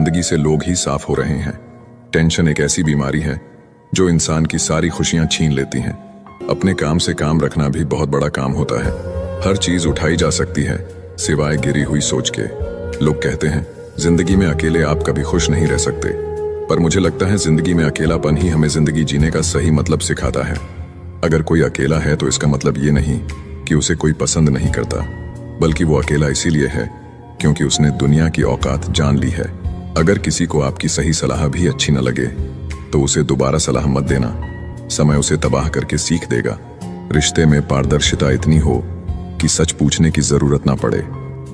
जिंदगी से लोग ही साफ हो रहे हैं। टेंशन एक ऐसी बीमारी है जो इंसान की सारी खुशियां छीन लेती हैं। अपने काम से काम रखना भी बहुत बड़ा काम होता है। हर चीज उठाई जा सकती है सिवाय गिरी हुई सोच के। लोग कहते हैं जिंदगी में अकेले आप कभी खुश नहीं रह सकते, पर मुझे लगता है जिंदगी में अकेलापन ही हमें जिंदगी जीने का सही मतलब सिखाता है। अगर कोई अकेला है तो इसका मतलब ये नहीं कि उसे कोई पसंद नहीं करता, बल्कि वो अकेला इसीलिए है क्योंकि उसने दुनिया की औकात जान ली है। अगर किसी को आपकी सही सलाह भी अच्छी न लगे तो उसे दोबारा सलाह मत देना, समय उसे तबाह करके सीख देगा। रिश्ते में पारदर्शिता इतनी हो कि सच पूछने की जरूरत ना पड़े,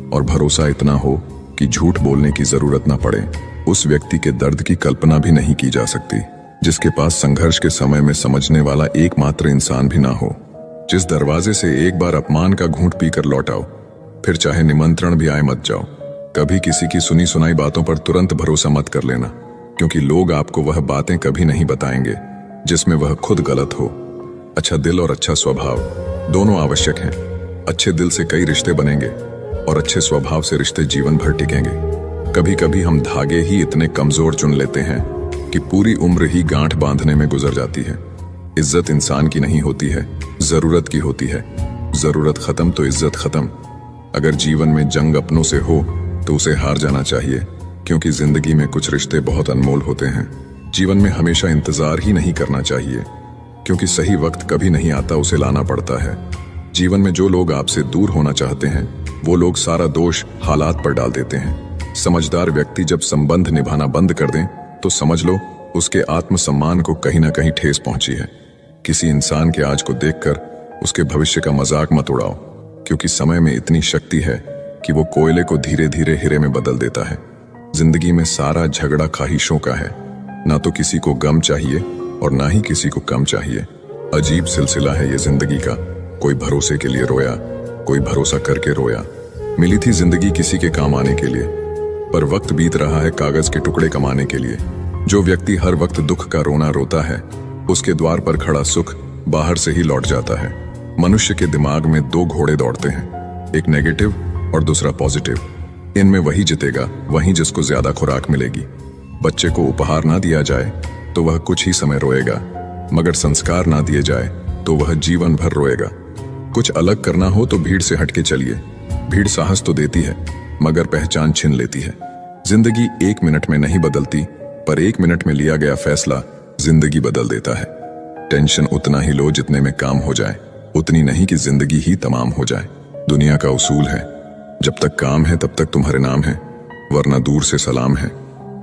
और भरोसा इतना हो कि झूठ बोलने की जरूरत ना पड़े। उस व्यक्ति के दर्द की कल्पना भी नहीं की जा सकती जिसके पास संघर्ष के समय में समझने वाला एकमात्र इंसान भी ना हो। जिस दरवाजे से एक बार अपमान का घूंट पीकर लौट आओ, फिर चाहे निमंत्रण भी आए मत जाओ। कभी किसी की सुनी सुनाई बातों पर तुरंत भरोसा मत कर लेना, क्योंकि लोग आपको वह बातें कभी नहीं बताएंगे जिसमें वह खुद गलत हो। अच्छा दिल और अच्छा स्वभाव दोनों आवश्यक हैं। अच्छे दिल से कई रिश्ते बनेंगे और अच्छे स्वभाव से रिश्ते जीवन भर टिकेंगे। कभी कभी हम धागे ही इतने कमजोर चुन लेते हैं कि पूरी उम्र ही गांठ बांधने में गुजर जाती है। इज्जत इंसान की नहीं होती है, जरूरत की होती है। जरूरत खत्म तो इज्जत खत्म। अगर जीवन में जंग अपनों से हो तो उसे हार जाना चाहिए, क्योंकि जिंदगी में कुछ रिश्ते बहुत अनमोल होते हैं। जीवन में हमेशा इंतजार ही नहीं करना चाहिए, क्योंकि सही वक्त कभी नहीं आता, उसे लाना पड़ता है। जीवन में जो लोग आपसे दूर होना चाहते हैं वो लोग सारा दोष हालात पर डाल देते हैं। समझदार व्यक्ति जब संबंध निभाना बंद कर दें तो समझ लो उसके आत्मसम्मान को कहीं ना कहीं ठेस पहुंची है। किसी इंसान के आज को देखकर उसके भविष्य का मजाक मत उड़ाओ, क्योंकि समय में इतनी शक्ति है कि वो कोयले को धीरे धीरे हीरे में बदल देता है। जिंदगी में सारा झगड़ा ख्वाहिशों का है। ना तो किसी को गम चाहिए और ना ही किसी को कम चाहिए। अजीब सिलसिला है ये जिंदगी का। कोई भरोसे के लिए रोया, कोई भरोसा करके रोया। मिली थी जिंदगी किसी के काम आने के लिए, पर वक्त बीत रहा है कागज के टुकड़े कमाने के लिए। जो व्यक्ति हर वक्त दुख का रोना रोता है, उसके द्वार पर खड़ा सुख बाहर से ही लौट जाता है। मनुष्य के दिमाग में दो घोड़े दौड़ते हैं, एक नेगेटिव और दूसरा पॉजिटिव। इनमें वही जितेगा, वही जिसको ज्यादा खुराक मिलेगी। बच्चे को उपहार ना दिया जाए तो वह कुछ ही समय रोएगा, मगर संस्कार ना दिए जाए तो वह जीवन भर रोएगा। कुछ अलग करना हो तो भीड़ से हटके चलिए। भीड़ साहस तो देती है मगर पहचान छीन लेती है। जिंदगी 1 मिनट में नहीं बदलती, पर 1 मिनट में लिया गया फैसला जिंदगी बदल देता है। टेंशन उतना ही लो जितने में काम हो जाए, उतनी नहीं कि जिंदगी ही तमाम हो जाए। दुनिया का उसूल है, जब तक काम है तब तक तुम्हारे नाम है, वरना दूर से सलाम है।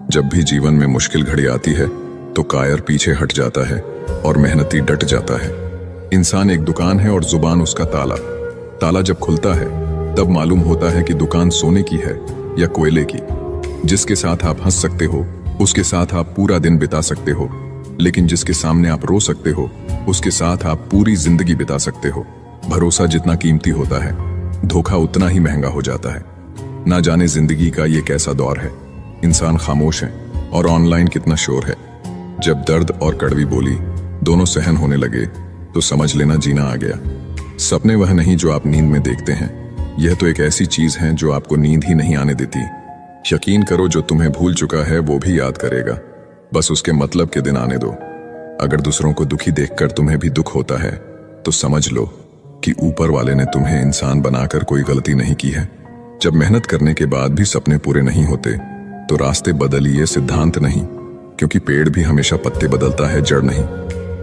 जब भी जीवन में मुश्किल घड़ी आती है तो कायर पीछे हट जाता है और मेहनती डट जाता है। इंसान एक दुकान है और जुबान उसका ताला। ताला जब खुलता है तब मालूम होता है कि दुकान सोने की है या कोयले की। जिसके साथ आप हंस सकते हो उसके साथ आप पूरा दिन बिता सकते हो, लेकिन जिसके सामने आप रो सकते हो उसके साथ आप पूरी जिंदगी बिता सकते हो। भरोसा जितना कीमती होता है, धोखा उतना ही महंगा हो जाता है। ना जाने जिंदगी का ये कैसा दौर है। इंसान खामोश है और ऑनलाइन कितना शोर है। जब दर्द और कड़वी बोली दोनों सहन होने लगे तो समझ लेना जीना आ गया। सपने वह नहीं जो आप नींद में देखते हैं, यह तो एक ऐसी चीज है जो आपको नींद ही नहीं आने देती। यकीन करो जो तुम्हें भूल चुका है वो भी याद करेगा, बस उसके मतलब के दिन आने दो। अगर दूसरों को दुखी देखकर तुम्हें भी दुख होता है तो समझ लो कि ऊपर वाले ने तुम्हें इंसान बनाकर कोई गलती नहीं की है। जब मेहनत करने के बाद भी सपने पूरे नहीं होते तो रास्ते बदलिए, सिद्धांत नहीं, क्योंकि पेड़ भी हमेशा पत्ते बदलता है, जड़ नहीं।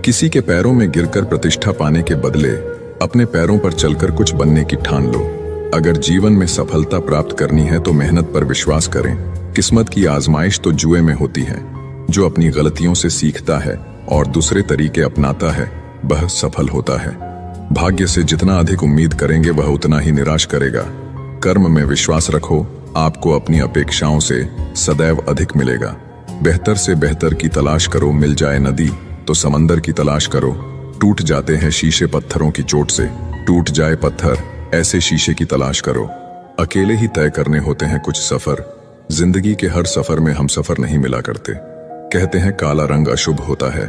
किसी के पैरों में गिरकर प्रतिष्ठा पाने के बदले अपने पैरों पर चलकर कुछ बनने की ठान लो। अगर जीवन में सफलता प्राप्त करनी है तो मेहनत पर विश्वास करें। किस्मत की आजमाइश तो जुए में होती है। जो अपनी गलतियों से सीखता है और दूसरे तरीके अपनाता है वह सफल होता है। भाग्य से जितना अधिक उम्मीद करेंगे वह उतना ही निराश करेगा। कर्म में विश्वास रखो, आपको अपनी अपेक्षाओं से सदैव अधिक मिलेगा। बेहतर से बेहतर की तलाश करो, मिल जाए नदी तो समंदर की तलाश करो। टूट जाते हैं शीशे पत्थरों की चोट से, टूट जाए पत्थर ऐसे शीशे की तलाश करो। अकेले ही तय करने होते हैं कुछ सफर। जिंदगी के हर सफर में हम सफर नहीं मिला करते। कहते हैं काला रंग अशुभ होता है,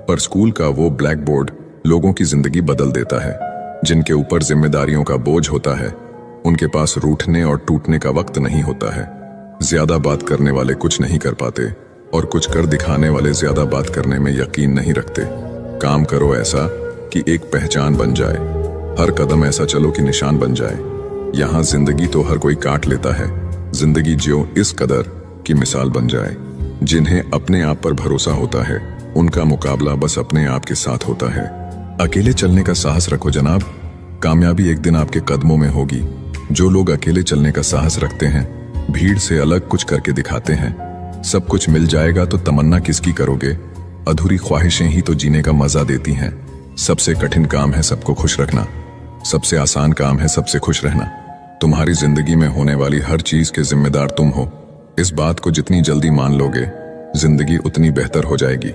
पर स्कूल का वो ब्लैक बोर्ड लोगों की जिंदगी बदल देता है। जिनके ऊपर जिम्मेदारियों का बोझ होता है उनके पास रूठने और टूटने का वक्त नहीं होता है। ज्यादा बात करने वाले कुछ नहीं कर पाते और कुछ कर दिखाने वाले ज्यादा बात करने में यकीन नहीं रखते। काम करो ऐसा कि एक पहचान बन जाए, हर कदम ऐसा चलो कि निशान बन जाए। यहाँ जिंदगी तो हर कोई काट लेता है, जिंदगी जियो इस कदर की मिसाल बन जाए। जिन्हें अपने आप पर भरोसा होता है उनका मुकाबला बस अपने आप के साथ होता है। अकेले चलने का साहस रखो जनाब, कामयाबी एक दिन आपके कदमों में होगी। जो लोग अकेले चलने का साहस रखते हैं, भीड़ से अलग कुछ करके दिखाते हैं। सब कुछ मिल जाएगा तो तमन्ना किसकी करोगे, अधूरी ख्वाहिशें ही तो जीने का मजा देती हैं। सबसे कठिन काम है सबको खुश रखना, सबसे आसान काम है सबसे खुश रहना। तुम्हारी जिंदगी में होने वाली हर चीज के जिम्मेदार तुम हो। इस बात को जितनी जल्दी मान लोगे, जिंदगी उतनी बेहतर हो जाएगी।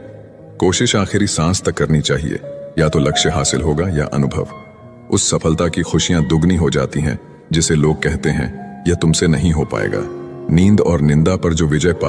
कोशिश आखिरी सांस तक करनी चाहिए, या तो लक्ष्य हासिल होगा या अनुभव। उस सफलता की खुशियां दुगनी हो जाती हैं जिसे लोग कहते हैं यह तुमसे नहीं हो पाएगा। नींद और निंदा पर जो विजय पा